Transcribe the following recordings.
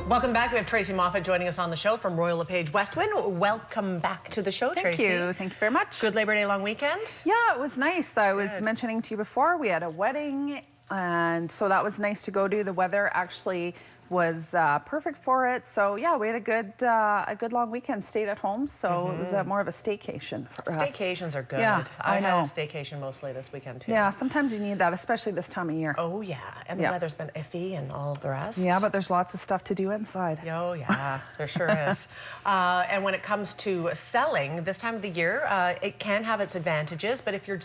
Welcome back. We have Tracy Moffett joining us on the show from Royal LePage Westwind. Welcome back to the show, Tracy. Thank you very much. Good Labor Day long weekend? Yeah, it was nice. I was mentioning to you before, we had a wedding, and so that was nice to go to. The weather actually was perfect for it. So yeah, we had a good long weekend. Stayed at home, so it was more of a staycation for us. Staycations are good. Yeah, I had know. a staycation mostly this weekend too. Yeah, sometimes you need that, especially this time of year. Oh yeah, and the weather's been iffy and all of the rest. Yeah, but there's lots of stuff to do inside. Oh yeah, there sure is. And when it comes to selling this time of the year, it can have its advantages. But if you're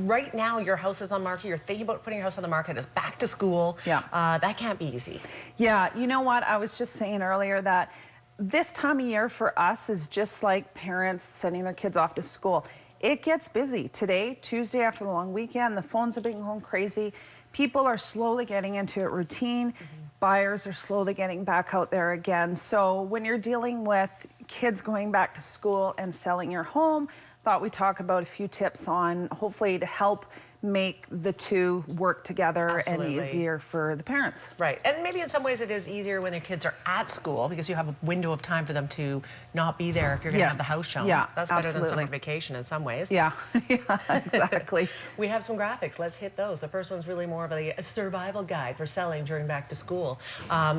right now, your house is on the market, you're thinking about putting your house on the market, it's back to school. Yeah, that can't be easy. Yeah, you know what? I was just saying earlier that this time of year for us is just like parents sending their kids off to school. It gets busy. Today, Tuesday after the long weekend, the phones are being going crazy. People are slowly getting into a routine. Buyers are slowly getting back out there again. So when you're dealing with kids going back to school and selling your home, thought we'd talk about a few tips on hopefully to help make the two work together and easier for the parents. Right, and maybe in some ways it is easier when their kids are at school because you have a window of time for them to not be there if you're going to have the house shown. Yeah, that's better than summer vacation in some ways. Yeah, yeah, exactly. We have some graphics. Let's hit those. The first one's really more of a survival guide for selling during back to school.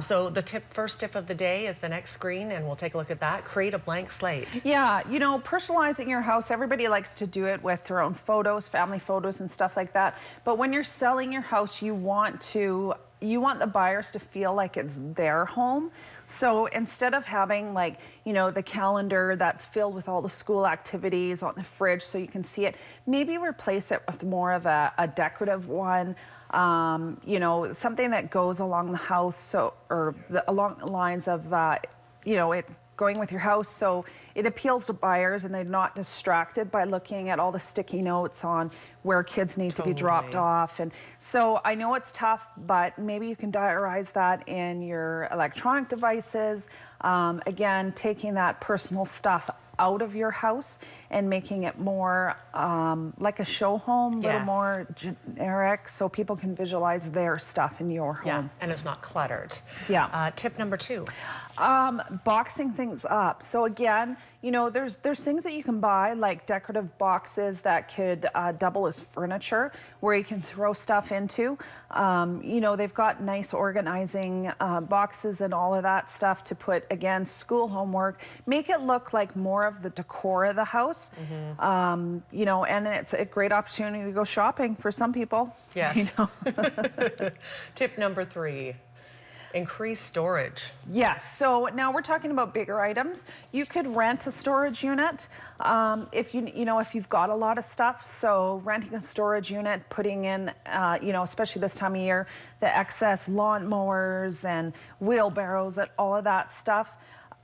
So the first tip of the day is the next screen, and we'll take a look at that. Create a blank slate. Yeah, you know, personalizing your house, everybody likes to do it with their own photos, family photos and stuff like that. But when you're selling your house, you want the buyers to feel like it's their home. So instead of having, like, you know, the calendar that's filled with all the school activities on the fridge so you can see it, maybe replace it with more of a decorative one. You know, something that goes along the house, along the lines of, you know, it going with your house so it appeals to buyers and they're not distracted by looking at all the sticky notes on where kids need to be dropped off. And so I know it's tough, but maybe you can diarize that in your electronic devices. Again, taking that personal stuff out of your house and making it more like a show home, a little more generic, so people can visualize their stuff in your home. Yeah, and it's not cluttered. Yeah. Tip number 2. Boxing things up. So again, you know, there's things that you can buy, like decorative boxes that could double as furniture, where you can throw stuff into. You know, they've got nice organizing boxes and all of that stuff to put, again, school homework. Make it look like more of the decor of the house. You know, and it's a great opportunity to go shopping for some people. Yes. You know? Tip number 3. Increase storage. Yes, so now we're talking about bigger items. You could rent a storage unit if if you've got a lot of stuff. So renting a storage unit, putting in, you know, especially this time of year, the excess lawn mowers and wheelbarrows and all of that stuff.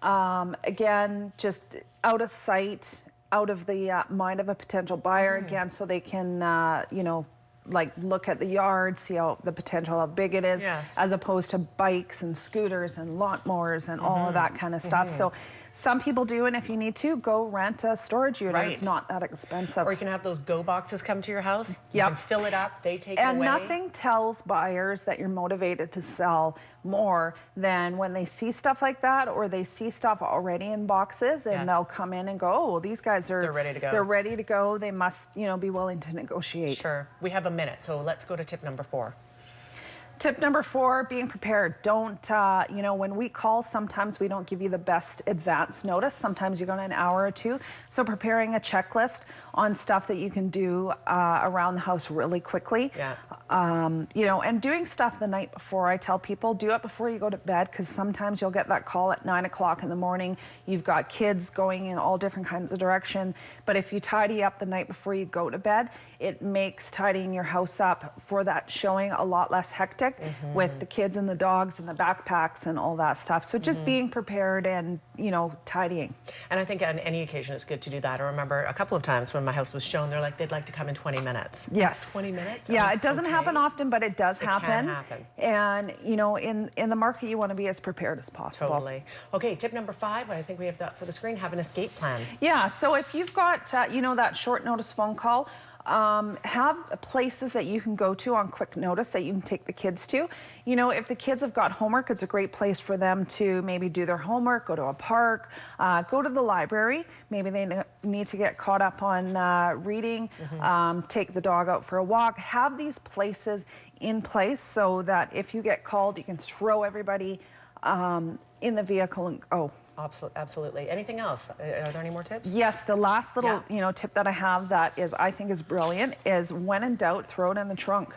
Again, just out of sight, out of the mind of a potential buyer, again, so they can, you know, like look at the yard, see how the potential, how big it is, as opposed to bikes and scooters and lawnmowers and all of that kind of stuff. So some people do, and if you need to, go rent a storage unit. It's not that expensive. Or you can have those go boxes come to your house. You can fill it up, they take it away. And nothing tells buyers that you're motivated to sell more than when they see stuff like that, or they see stuff already in boxes, and they'll come in and go, oh, well, these guys are, they're ready to go. They're ready to go. They must, you know, be willing to negotiate. Sure. We have a minute, so let's go to tip number 4. Tip number 4, being prepared. Don't, you know, when we call, sometimes we don't give you the best advance notice. Sometimes you go in an hour or 2. So preparing a checklist on stuff that you can do around the house really quickly. You know, and doing stuff the night before. I tell people, do it before you go to bed, because sometimes you'll get that call at 9 o'clock in the morning. You've got kids going in all different kinds of direction. But if you tidy up the night before you go to bed, it makes tidying your house up for that showing a lot less hectic with the kids and the dogs and the backpacks and all that stuff. So just being prepared and, you know, tidying. And I think on any occasion it's good to do that. I remember a couple of times when my house was shown, they're like, they'd like to come in 20 minutes. Yes. 20 minutes? Yeah, it doesn't happen often, but it does happen. It can happen. And, you know, in the market, you want to be as prepared as possible. Totally. Okay, tip number 5, I think we have that for the screen, have an escape plan. Yeah, so if you've got, you know, that short notice phone call, Have places that you can go to on quick notice that you can take the kids to. You know, if the kids have got homework, it's a great place for them to maybe do their homework, go to a park, go to the library. Maybe they need to get caught up on reading, take the dog out for a walk. Have these places in place so that if you get called, you can throw everybody in the vehicle and go. Absolutely. Anything else? Are there any more tips? Yes, the last little tip that I have that is I think is brilliant is when in doubt, throw it in the trunk.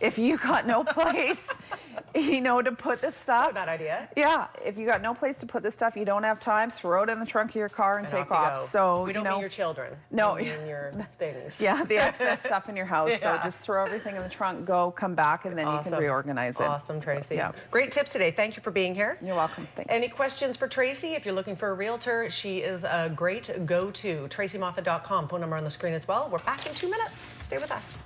If you got no place, to put this stuff. Not a bad idea. Yeah, if you got no place to put this stuff, you don't have time, throw it in the trunk of your car and take off. So we don't mean your children. No, we mean your things. Yeah, the excess stuff in your house. So just throw everything in the trunk, go, come back, and then you can reorganize it. Awesome, Tracy. So, Great tips today. Thank you for being here. You're welcome. Thanks. Any questions for Tracy? If you're looking for a realtor, she is a great go-to. TracyMoffett.com. Phone number on the screen as well. We're back in 2 minutes. Stay with us.